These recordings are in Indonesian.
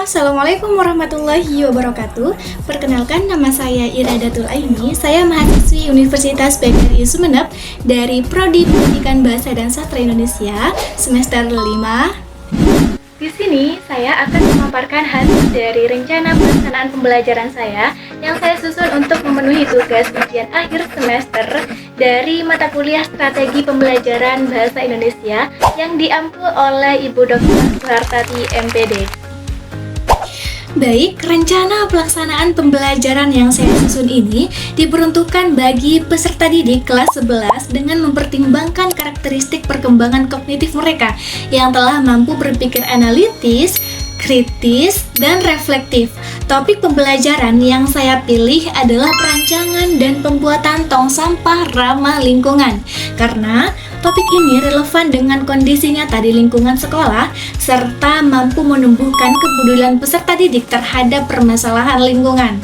Assalamualaikum warahmatullahi wabarakatuh. Perkenalkan, nama saya Iradatul Aini. Saya mahasiswi Universitas PGRI Sumeneb dari Prodi Pendidikan Bahasa dan Sastra Indonesia semester 5. Di sini saya akan memaparkan hasil dari rencana pelaksanaan pembelajaran saya yang saya susun untuk memenuhi tugas ujian akhir semester dari mata kuliah Strategi Pembelajaran Bahasa Indonesia yang diampu oleh Ibu Dr. Suhartati MPD. Baik, rencana pelaksanaan pembelajaran yang saya susun ini diperuntukkan bagi peserta didik kelas 11 dengan mempertimbangkan karakteristik perkembangan kognitif mereka yang telah mampu berpikir analitis, kritis, dan reflektif. Topik pembelajaran yang saya pilih adalah perancangan dan pembuatan tong sampah ramah lingkungan karena topik ini relevan dengan kondisi nyata di lingkungan sekolah serta mampu menumbuhkan kepedulian peserta didik terhadap permasalahan lingkungan.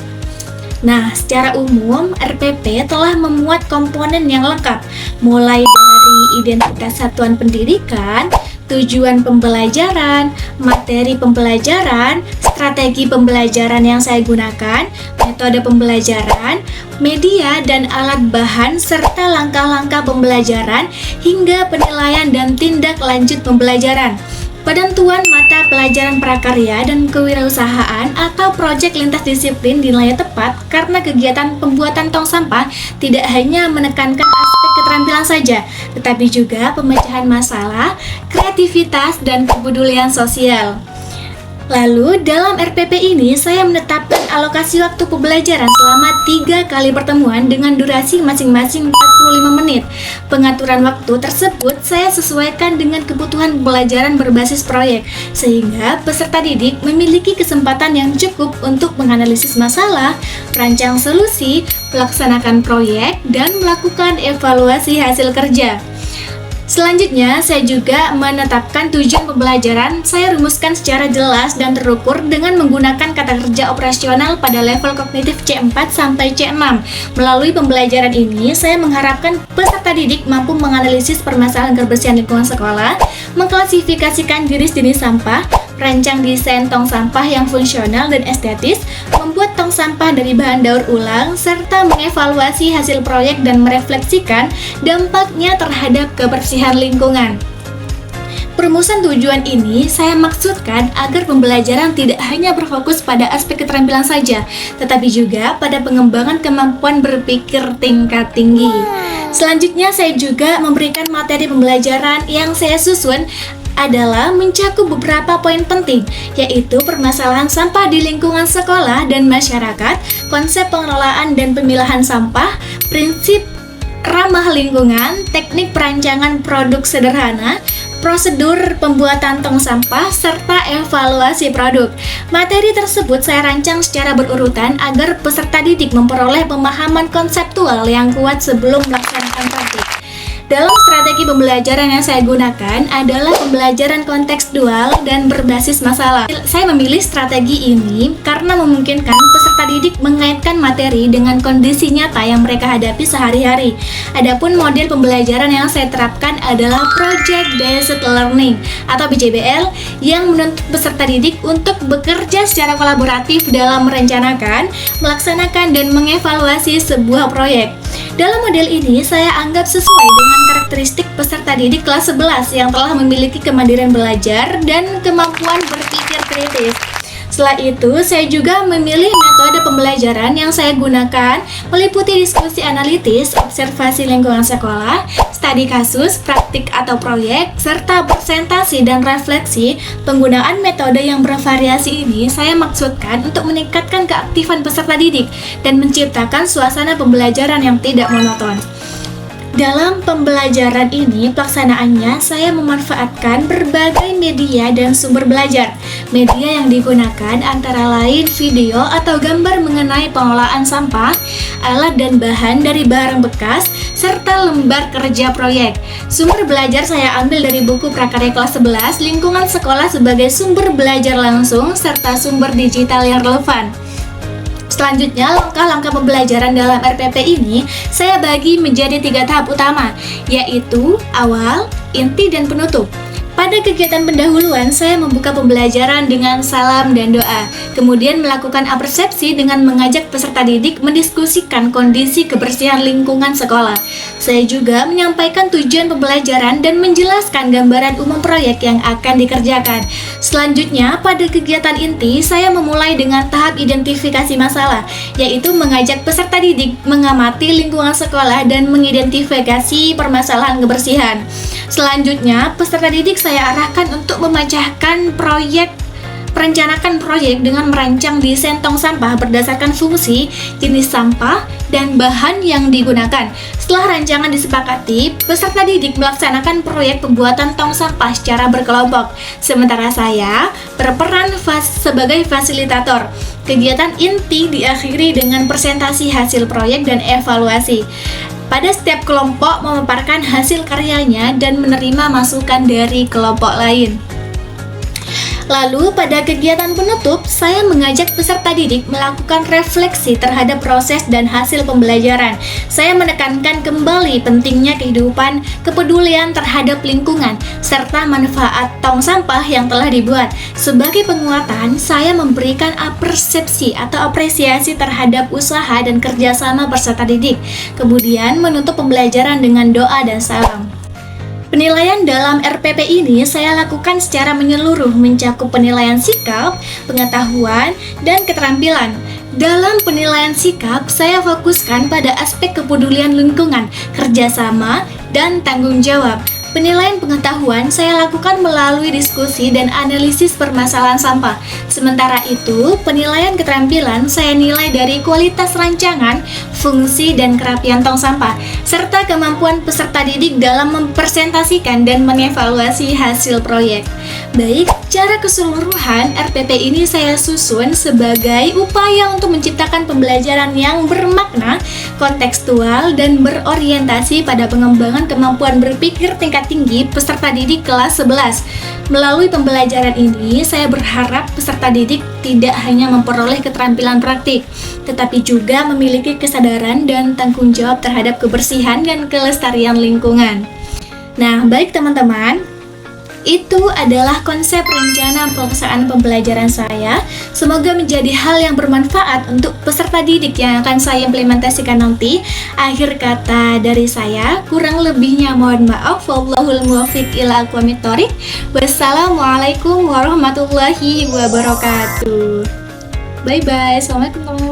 Nah, secara umum RPP telah memuat komponen yang lengkap, mulai dari identitas satuan pendidikan, tujuan pembelajaran, materi pembelajaran, strategi pembelajaran yang saya gunakan, metode pembelajaran, media dan alat bahan, serta langkah-langkah pembelajaran hingga penilaian dan tindak lanjut pembelajaran. Penentuan mata pelajaran prakarya dan kewirausahaan atau proyek lintas disiplin dinilai tepat karena kegiatan pembuatan tong sampah tidak hanya menekankan aspek keterampilan saja, tetapi juga pemecahan masalah, kreativitas, dan kepedulian sosial. Lalu, dalam RPP ini, saya menetapkan alokasi waktu pembelajaran selama 3 kali pertemuan dengan durasi masing-masing 45 menit. Pengaturan waktu tersebut saya sesuaikan dengan kebutuhan pembelajaran berbasis proyek, sehingga peserta didik memiliki kesempatan yang cukup untuk menganalisis masalah, merancang solusi, melaksanakan proyek, dan melakukan evaluasi hasil kerja. Selanjutnya, saya juga menetapkan tujuan pembelajaran. Saya rumuskan secara jelas dan terukur dengan menggunakan kata kerja operasional pada level kognitif C4 sampai C6. Melalui pembelajaran ini, saya mengharapkan peserta didik mampu menganalisis permasalahan kebersihan lingkungan sekolah, mengklasifikasikan jenis-jenis sampah, merancang desain tong sampah yang fungsional dan estetis, membuat tong sampah dari bahan daur ulang, serta mengevaluasi hasil proyek dan merefleksikan dampaknya terhadap kebersihan lingkungan. Perumusan tujuan ini saya maksudkan agar pembelajaran tidak hanya berfokus pada aspek keterampilan saja, tetapi juga pada pengembangan kemampuan berpikir tingkat tinggi. Selanjutnya, saya juga memberikan materi pembelajaran yang saya susun adalah mencakup beberapa poin penting, yaitu permasalahan sampah di lingkungan sekolah dan masyarakat, konsep pengelolaan dan pemilahan sampah, prinsip ramah lingkungan, teknik perancangan produk sederhana, prosedur pembuatan tong sampah, serta evaluasi produk. Materi tersebut saya rancang secara berurutan agar peserta didik memperoleh pemahaman konseptual yang kuat sebelum melaksanakan praktik. Dalam strategi pembelajaran yang saya gunakan adalah pembelajaran kontekstual dan berbasis masalah. Saya memilih strategi ini karena memungkinkan peserta didik mengaitkan materi dengan kondisi nyata yang mereka hadapi sehari-hari. Adapun model pembelajaran yang saya terapkan adalah Project Based Learning atau PJBL yang menuntut peserta didik untuk bekerja secara kolaboratif dalam merencanakan, melaksanakan, dan mengevaluasi sebuah proyek. Dalam model ini, saya anggap sesuai dengan karakteristik peserta didik kelas 11 yang telah memiliki kemandirian belajar dan kemampuan berpikir kritis. Setelah itu, saya juga memilih metode pembelajaran yang saya gunakan meliputi diskusi analitis, observasi lingkungan sekolah, studi kasus, praktik atau proyek, serta presentasi dan refleksi. Penggunaan metode yang bervariasi ini saya maksudkan untuk meningkatkan keaktifan peserta didik dan menciptakan suasana pembelajaran yang tidak monoton. Dalam pembelajaran ini, pelaksanaannya saya memanfaatkan berbagai media dan sumber belajar. Media yang digunakan antara lain video atau gambar mengenai pengelolaan sampah, alat dan bahan dari barang bekas, serta lembar kerja proyek. Sumber belajar saya ambil dari buku prakarya kelas 11, lingkungan sekolah sebagai sumber belajar langsung, serta sumber digital yang relevan. Selanjutnya, langkah-langkah pembelajaran dalam RPP ini saya bagi menjadi 3 tahap utama, yaitu awal, inti, dan penutup. Pada kegiatan pendahuluan, saya membuka pembelajaran dengan salam dan doa, kemudian melakukan apersepsi dengan mengajak peserta didik mendiskusikan kondisi kebersihan lingkungan sekolah. Saya juga menyampaikan tujuan pembelajaran dan menjelaskan gambaran umum proyek yang akan dikerjakan. Selanjutnya, pada kegiatan inti, saya memulai dengan tahap identifikasi masalah, yaitu mengajak peserta didik mengamati lingkungan sekolah dan mengidentifikasi permasalahan kebersihan. Selanjutnya, peserta didik saya arahkan untuk merencanakan proyek dengan merancang desain tong sampah berdasarkan fungsi, jenis sampah, dan bahan yang digunakan. Setelah rancangan disepakati, peserta didik melaksanakan proyek pembuatan tong sampah secara berkelompok. Sementara saya berperan sebagai fasilitator. Kegiatan inti diakhiri dengan presentasi hasil proyek dan evaluasi. Pada setiap kelompok memaparkan hasil karyanya dan menerima masukan dari kelompok lain. Lalu pada kegiatan penutup, saya mengajak peserta didik melakukan refleksi terhadap proses dan hasil pembelajaran. Saya menekankan kembali pentingnya kepedulian terhadap lingkungan, serta manfaat tong sampah yang telah dibuat. Sebagai penguatan, saya memberikan persepsi atau apresiasi terhadap usaha dan kerjasama peserta didik. Kemudian menutup pembelajaran dengan doa dan salam. Penilaian dalam RPP ini saya lakukan secara menyeluruh, mencakup penilaian sikap, pengetahuan, dan keterampilan. Dalam penilaian sikap, saya fokuskan pada aspek kepedulian lingkungan, kerjasama, dan tanggung jawab. Penilaian pengetahuan saya lakukan melalui diskusi dan analisis permasalahan sampah. Sementara itu, penilaian keterampilan saya nilai dari kualitas rancangan, fungsi, dan kerapian tong sampah, serta kemampuan peserta didik dalam mempresentasikan dan mengevaluasi hasil proyek. Baik, secara keseluruhan RPP ini saya susun sebagai upaya untuk menciptakan pembelajaran yang bermakna, kontekstual, dan berorientasi pada pengembangan kemampuan berpikir tingkat tinggi peserta didik kelas 11. Melalui pembelajaran ini, saya berharap peserta didik tidak hanya memperoleh keterampilan praktik, tetapi juga memiliki kesadaran dan tanggung jawab terhadap kebersihan dan kelestarian lingkungan. Nah, baik teman-teman, itu adalah konsep rencana pelaksanaan pembelajaran saya. Semoga menjadi hal yang bermanfaat untuk peserta didik yang akan saya implementasikan nanti. Akhir kata dari saya, kurang lebihnya mohon maaf. Wallahul muwaffiq ila aqwamit thoriq. Wassalamualaikum warahmatullahi wabarakatuh. Bye bye. Assalamualaikum teman-teman.